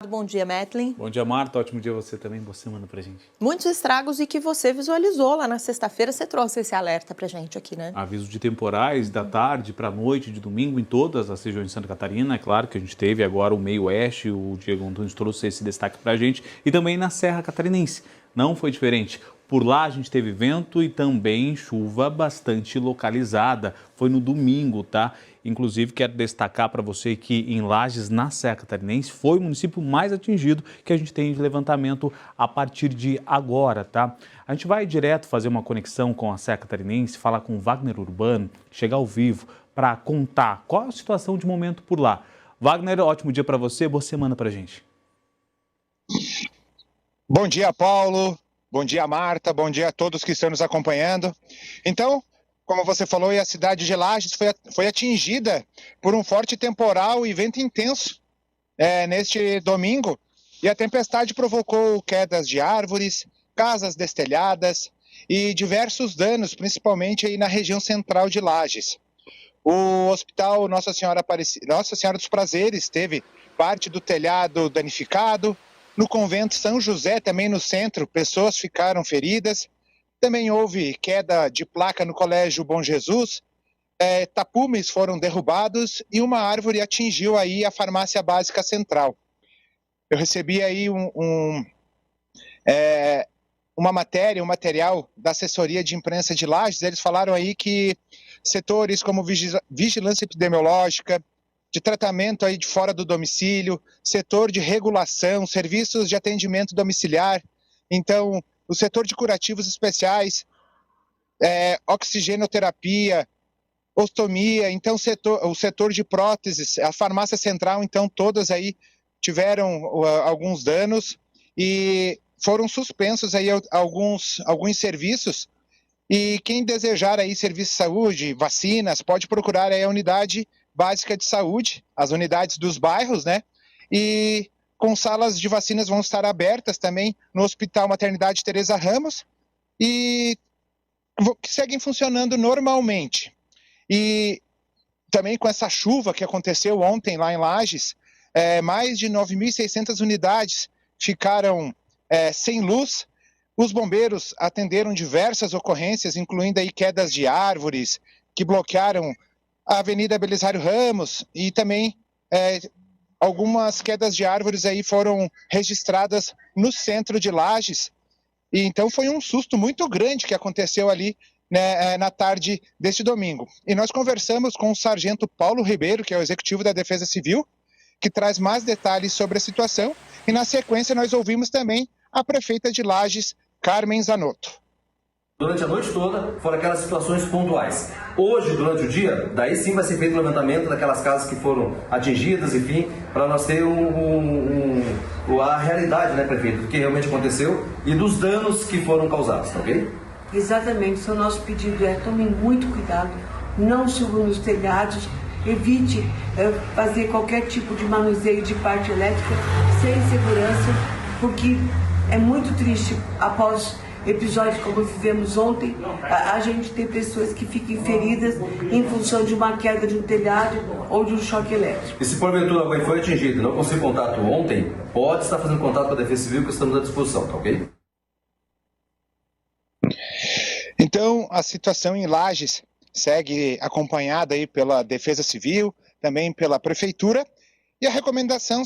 obrigado. Bom dia, Metlin. Bom dia, Marta. Ótimo dia você também. Boa semana pra gente. Muitos estragos e que você visualizou lá na sexta-feira. Você trouxe esse alerta pra gente aqui, né? Aviso de temporais da tarde para noite de domingo em todas as regiões de Santa Catarina. É claro que a gente teve agora o meio oeste, o Diego Antunes trouxe esse destaque pra gente. E também na Serra Catarinense. Não foi diferente. Por lá a gente teve vento e também chuva bastante localizada. Foi no domingo, tá? Inclusive, quero destacar para você que em Lages, na Serra Catarinense, foi o município mais atingido que a gente tem de levantamento a partir de agora, tá? A gente vai direto fazer uma conexão com a Serra Catarinense, falar com o Wagner Urbano, chegar ao vivo para contar qual é a situação de momento por lá. Wagner, ótimo dia para você, boa semana para a gente. Bom dia, Paulo. Bom dia, Marta. Bom dia a todos que estão nos acompanhando. Então, como você falou, a cidade de Lages foi atingida por um forte temporal e vento intenso neste domingo. E a tempestade provocou quedas de árvores, casas destelhadas e diversos danos, principalmente aí na região central de Lages. O Hospital Nossa Senhora dos Prazeres teve parte do telhado danificado. No convento São José, também no centro, pessoas ficaram feridas. Também houve queda de placa no Colégio Bom Jesus. Tapumes foram derrubados e uma árvore atingiu aí a farmácia básica central. Eu recebi aí um material da assessoria de imprensa de Lages. Eles falaram aí que setores como vigilância epidemiológica, de tratamento aí de fora do domicílio, setor de regulação, serviços de atendimento domiciliar, então o setor de curativos especiais, oxigenoterapia, ostomia, então o setor de próteses, a farmácia central, então todas aí tiveram alguns danos e foram suspensos aí alguns serviços. E quem desejar aí serviço de saúde, vacinas, pode procurar aí a unidade básica de saúde, as unidades dos bairros, né? E com salas de vacinas vão estar abertas também no Hospital Maternidade Teresa Ramos e que seguem funcionando normalmente. E também com essa chuva que aconteceu ontem lá em Lages, mais de 9.600 unidades ficaram sem luz. Os bombeiros atenderam diversas ocorrências, incluindo aí quedas de árvores que bloquearam a Avenida Belisário Ramos e também algumas quedas de árvores aí foram registradas no centro de Lages. E então foi um susto muito grande que aconteceu ali, né, na tarde deste domingo. E nós conversamos com o sargento Paulo Ribeiro, que é o executivo da Defesa Civil, que traz mais detalhes sobre a situação. E na sequência nós ouvimos também a prefeita de Lages, Carmen Zanotto. Durante a noite toda foram aquelas situações pontuais. Hoje, durante o dia, daí sim vai ser feito o levantamento daquelas casas que foram atingidas, enfim, para nós ter a realidade, né, prefeito, do que realmente aconteceu e dos danos que foram causados, tá ok? Exatamente, o nosso pedido tomem muito cuidado, não subam nos telhados, evite fazer qualquer tipo de manuseio de parte elétrica sem segurança, porque é muito triste após episódios como vivemos ontem, a gente ter pessoas que fiquem feridas em função de uma queda de um telhado ou de um choque elétrico. E se porventura alguém foi atingido e não conseguiu contato ontem, pode estar fazendo contato com a Defesa Civil, que estamos à disposição, tá ok? Então, a situação em Lages segue acompanhada aí pela Defesa Civil, também pela Prefeitura, e a recomendação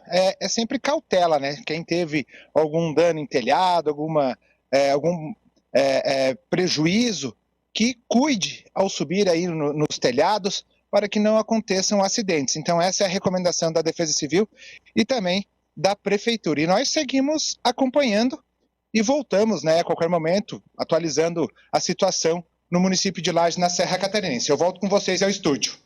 é sempre cautela, né? Quem teve algum dano em telhado, algum prejuízo, que cuide ao subir aí nos telhados para que não aconteçam acidentes. Então essa é a recomendação da Defesa Civil e também da Prefeitura. E nós seguimos acompanhando e voltamos, né, a qualquer momento, atualizando a situação no município de Lages, na Serra Catarinense. Eu volto com vocês ao estúdio.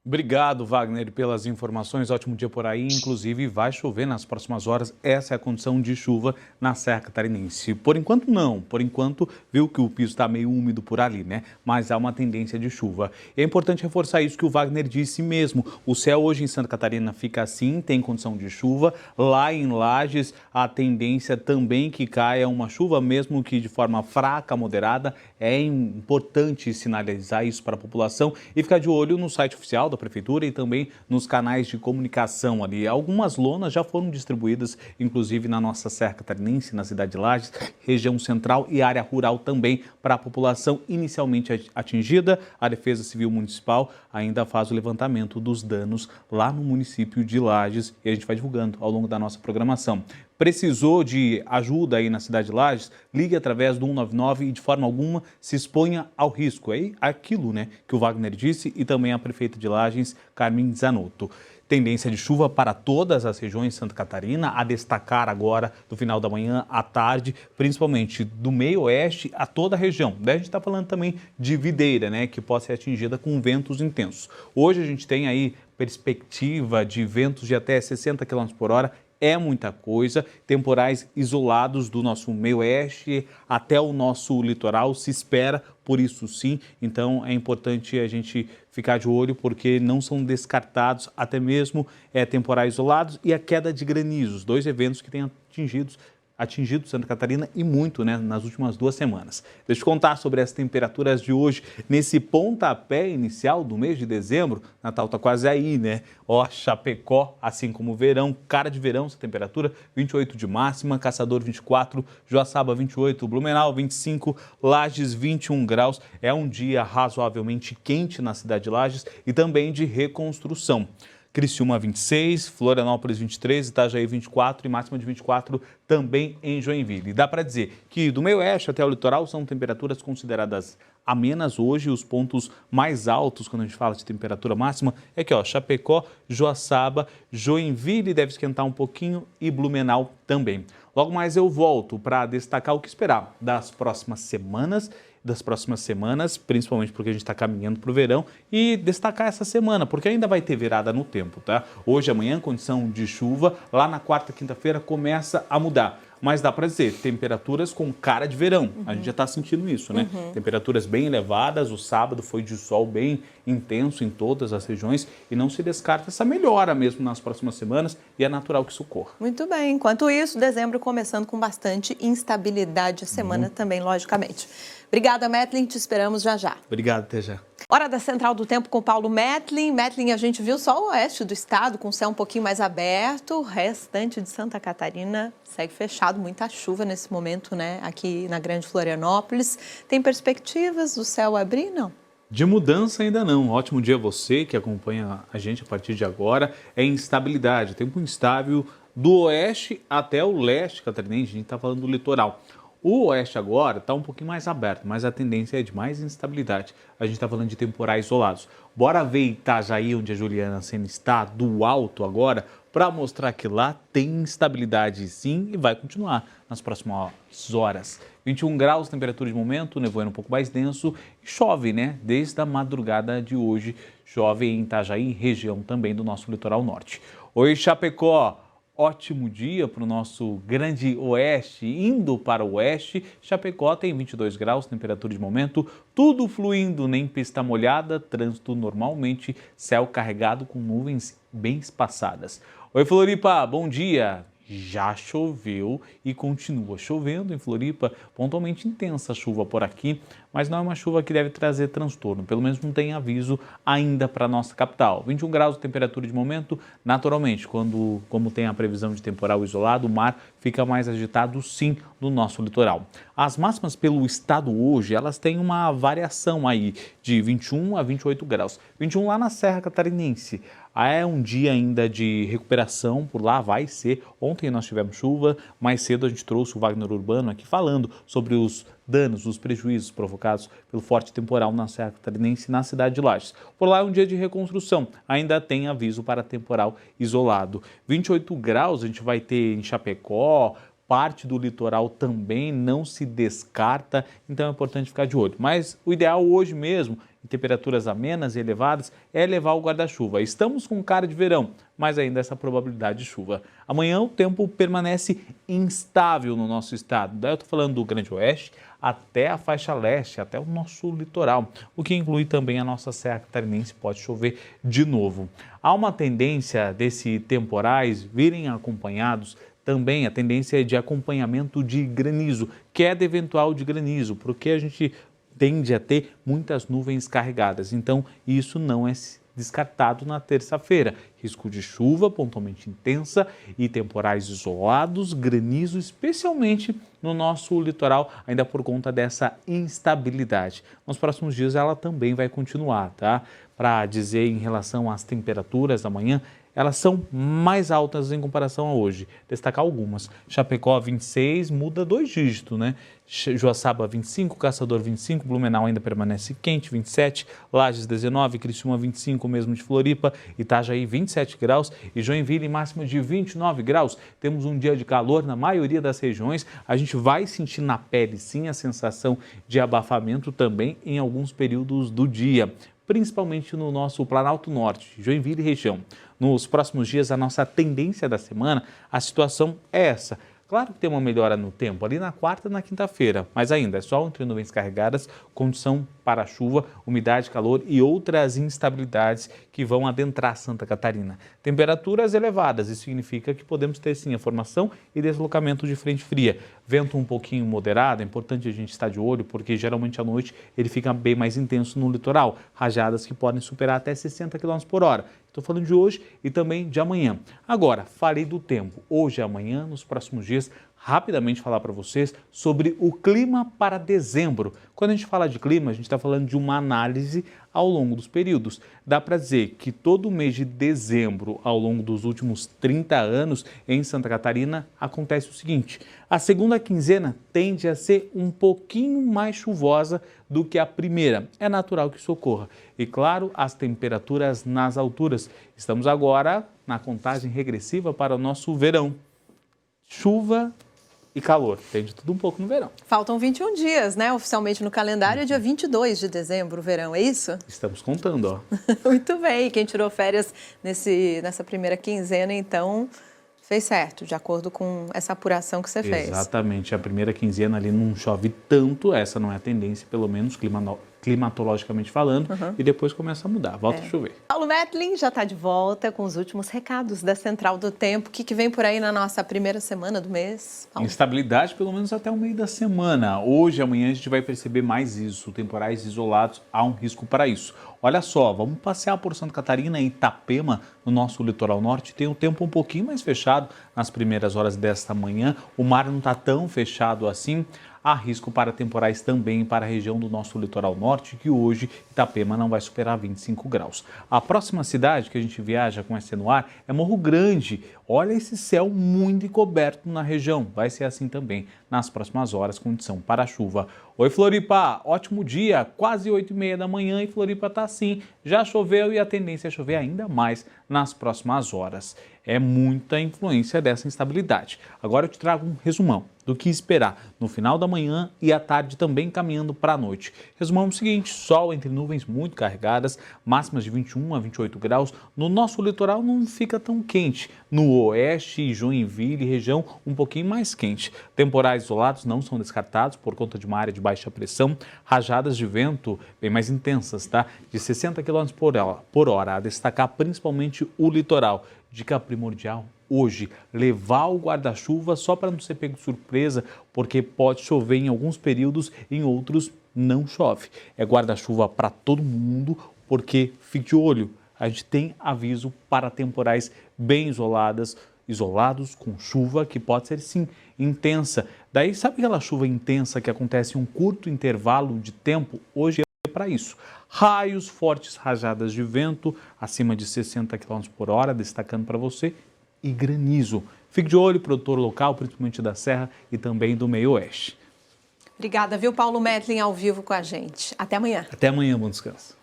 Obrigado, Wagner, pelas informações. Ótimo dia por aí. Inclusive, vai chover nas próximas horas. Essa é a condição de chuva na Serra Catarinense. Por enquanto, não. Por enquanto, viu que o piso está meio úmido por ali, né? Mas há uma tendência de chuva. E é importante reforçar isso que o Wagner disse mesmo. O céu hoje em Santa Catarina fica assim, tem condição de chuva. Lá em Lages, a tendência também que caia uma chuva, mesmo que de forma fraca, moderada. É importante sinalizar isso para a população e ficar de olho no site oficial oficial da Prefeitura e também nos canais de comunicação ali. Algumas lonas já foram distribuídas, inclusive na nossa Serra Catarinense, na cidade de Lages, região central e área rural também, para a população inicialmente atingida. A Defesa Civil Municipal ainda faz o levantamento dos danos lá no município de Lages e a gente vai divulgando ao longo da nossa programação. Precisou de ajuda aí na cidade de Lages? Ligue através do 199 e de forma alguma se exponha ao risco. É aquilo, né, que o Wagner disse e também a prefeita de Lages, Carmen Zanotto. Tendência de chuva para todas as regiões de Santa Catarina, a destacar agora do final da manhã à tarde, principalmente do meio oeste a toda a região. Daí a gente está falando também de videira, né, que pode ser atingida com ventos intensos. Hoje a gente tem aí perspectiva de ventos de até 60 km por hora. É muita coisa, temporais isolados do nosso meio-oeste até o nosso litoral se espera, por isso sim. Então é importante a gente ficar de olho porque não são descartados até mesmo temporais isolados e a queda de granizos, 2 eventos que têm atingido Santa Catarina e muito, né, nas últimas 2 semanas. Deixa eu contar sobre as temperaturas de hoje nesse pontapé inicial do mês de dezembro. Natal tá quase aí, né? Ó, Chapecó, assim como o verão, cara de verão essa temperatura, 28 de máxima, Caçador 24, Joaçaba 28, Blumenau 25, Lages 21 graus. É um dia razoavelmente quente na cidade de Lages e também de reconstrução. Criciúma 26, Florianópolis 23, Itajaí 24 e máxima de 24 também em Joinville. Dá para dizer que do meio oeste até o litoral são temperaturas consideradas amenas hoje. Os pontos mais altos quando a gente fala de temperatura máxima é que Chapecó, Joaçaba, Joinville deve esquentar um pouquinho e Blumenau também. Logo mais eu volto para destacar o que esperar das próximas semanas, principalmente porque a gente está caminhando para o verão, e destacar essa semana, porque ainda vai ter virada no tempo, tá? Hoje, amanhã, condição de chuva, lá na quarta, quinta-feira começa a mudar. Mas dá para dizer, temperaturas com cara de verão. A gente já está sentindo isso, né? Temperaturas bem elevadas, o sábado foi de sol bem intenso em todas as regiões e não se descarta essa melhora mesmo nas próximas semanas e é natural que isso ocorra. Muito bem. Enquanto isso, dezembro começando com bastante instabilidade, a semana também, logicamente. Obrigada, Metlin. Te esperamos já já. Obrigado, até já. Hora da Central do Tempo com Paulo Metlin. Metlin, a gente viu só o oeste do estado com o céu um pouquinho mais aberto. O restante de Santa Catarina segue fechado. Muita chuva nesse momento, né? Aqui na Grande Florianópolis. Tem perspectivas do céu abrir, não? De mudança ainda não. Ótimo dia a você que acompanha a gente a partir de agora. É instabilidade, tempo instável do oeste até o leste catarinense. A gente está falando do litoral. O oeste agora está um pouquinho mais aberto, mas a tendência é de mais instabilidade. A gente está falando de temporais isolados. Bora ver Itajaí, onde a Juliana Sena está, do alto agora, para mostrar que lá tem instabilidade sim e vai continuar nas próximas horas. 21 graus, temperatura de momento, nevoeiro um pouco mais denso e chove, né? Desde a madrugada de hoje, chove em Itajaí, região também do nosso litoral norte. Oi, Chapecó! Ótimo dia para o nosso grande oeste, indo para o oeste. Chapecó tem 22 graus, temperatura de momento, tudo fluindo, nem pista molhada, trânsito normalmente, céu carregado com nuvens bem espaçadas. Oi, Floripa, bom dia! Já choveu e continua chovendo em Floripa, pontualmente intensa a chuva por aqui, mas não é uma chuva que deve trazer transtorno, pelo menos não tem aviso ainda para a nossa capital. 21 graus de temperatura de momento, naturalmente, como tem a previsão de temporal isolado, o mar fica mais agitado sim no nosso litoral. As máximas pelo estado hoje, elas têm uma variação aí de 21 a 28 graus. 21 lá na Serra Catarinense. É um dia ainda de recuperação, por lá vai ser. Ontem nós tivemos chuva, mais cedo a gente trouxe o Wagner Urbano aqui falando sobre os danos, os prejuízos provocados pelo forte temporal na Serra Catarinense e na cidade de Lages. Por lá é um dia de reconstrução, ainda tem aviso para temporal isolado. 28 graus a gente vai ter em Chapecó, parte do litoral também não se descarta, então é importante ficar de olho. Mas o ideal hoje mesmo, em temperaturas amenas e elevadas, é levar o guarda-chuva. Estamos com cara de verão, mas ainda essa probabilidade de chuva. Amanhã o tempo permanece instável no nosso estado. Daí eu estou falando do Grande Oeste até a faixa leste, até o nosso litoral, o que inclui também a nossa Serra Catarinense, pode chover de novo. Há uma tendência desses temporais virem acompanhados também, a tendência é de acompanhamento de granizo, queda eventual de granizo, porque a gente tende a ter muitas nuvens carregadas, então isso não é descartado na terça-feira. Risco de chuva pontualmente intensa e temporais isolados, granizo, especialmente no nosso litoral, ainda por conta dessa instabilidade. Nos próximos dias ela também vai continuar, tá? Para dizer em relação às temperaturas da manhã, elas são mais altas em comparação a hoje. Destacar algumas. Chapecó 26, muda 2 dígitos, né? Joaçaba 25, Caçador 25, Blumenau ainda permanece quente, 27, Lages 19, Criciúma 25, mesmo de Floripa, Itajaí 27 graus e Joinville máxima de 29 graus. Temos um dia de calor na maioria das regiões. A gente vai sentir na pele, sim, a sensação de abafamento também em alguns períodos do dia, principalmente no nosso Planalto Norte, Joinville e região. Nos próximos dias, a nossa tendência da semana, a situação é essa. Claro que tem uma melhora no tempo, ali na quarta e na quinta-feira, mas ainda é sol entre nuvens carregadas, condição para chuva, umidade, calor e outras instabilidades que vão adentrar Santa Catarina. Temperaturas elevadas, isso significa que podemos ter sim a formação e deslocamento de frente fria. Vento um pouquinho moderado, é importante a gente estar de olho porque geralmente à noite ele fica bem mais intenso no litoral. Rajadas que podem superar até 60 km por hora. Estou falando de hoje e também de amanhã. Agora, falei do tempo. Hoje e amanhã, nos próximos dias, rapidamente falar para vocês sobre o clima para dezembro. Quando a gente fala de clima, a gente está falando de uma análise ao longo dos períodos. Dá para dizer que todo mês de dezembro, ao longo dos últimos 30 anos, em Santa Catarina, acontece o seguinte: a segunda quinzena tende a ser um pouquinho mais chuvosa do que a primeira. É natural que isso ocorra. E claro, as temperaturas nas alturas. Estamos agora na contagem regressiva para o nosso verão. Chuva e calor. Tem de tudo um pouco no verão. Faltam 21 dias, né? Oficialmente no calendário é dia 22 de dezembro, o verão, é isso? Estamos contando, ó. Muito bem. Quem tirou férias nessa primeira quinzena, então, fez certo, de acordo com essa apuração que você fez. Exatamente. A primeira quinzena ali não chove tanto, essa não é a tendência, pelo menos climatologicamente falando, e depois começa a mudar, volta a chover. Paulo Metlin já está de volta com os últimos recados da Central do Tempo. O que vem por aí na nossa primeira semana do mês, Paulo? Instabilidade pelo menos até o meio da semana. Hoje, amanhã a gente vai perceber mais isso, temporais isolados, há um risco para isso. Olha só, vamos passear por Santa Catarina e Itapema, no nosso litoral norte. Tem o tempo um pouquinho mais fechado nas primeiras horas desta manhã. O mar não está tão fechado assim. Há risco para temporais também para a região do nosso litoral norte, que hoje Itapema não vai superar 25 graus. A próxima cidade que a gente viaja com esse no ar é Morro Grande. Olha esse céu muito encoberto na região. Vai ser assim também nas próximas horas, condição para chuva. Oi Floripa, ótimo dia, quase 8h30 da manhã e Floripa está assim. Já choveu e a tendência é chover ainda mais nas próximas horas. É muita influência dessa instabilidade. Agora eu te trago um resumão do que esperar no final da manhã e à tarde também caminhando para a noite. Resumamos o seguinte: sol entre nuvens muito carregadas, máximas de 21 a 28 graus. No nosso litoral não fica tão quente. No oeste, Joinville, região um pouquinho mais quente. Temporais isolados não são descartados por conta de uma área de baixa pressão. Rajadas de vento bem mais intensas, tá? De 60 km por hora, a destacar principalmente o litoral. Dica primordial hoje, levar o guarda-chuva só para não ser pego de surpresa, porque pode chover em alguns períodos, em outros não chove. É guarda-chuva para todo mundo, porque fique de olho, a gente tem aviso para temporais bem isolados com chuva, que pode ser sim intensa. Daí, sabe aquela chuva intensa que acontece em um curto intervalo de tempo? Hoje é para isso. Raios, fortes rajadas de vento acima de 60 km por hora, destacando para você, e granizo. Fique de olho, produtor local, principalmente da Serra e também do Meio Oeste. Obrigada, viu, Paulo Metlin, ao vivo com a gente. Até amanhã. Até amanhã, bom descanso.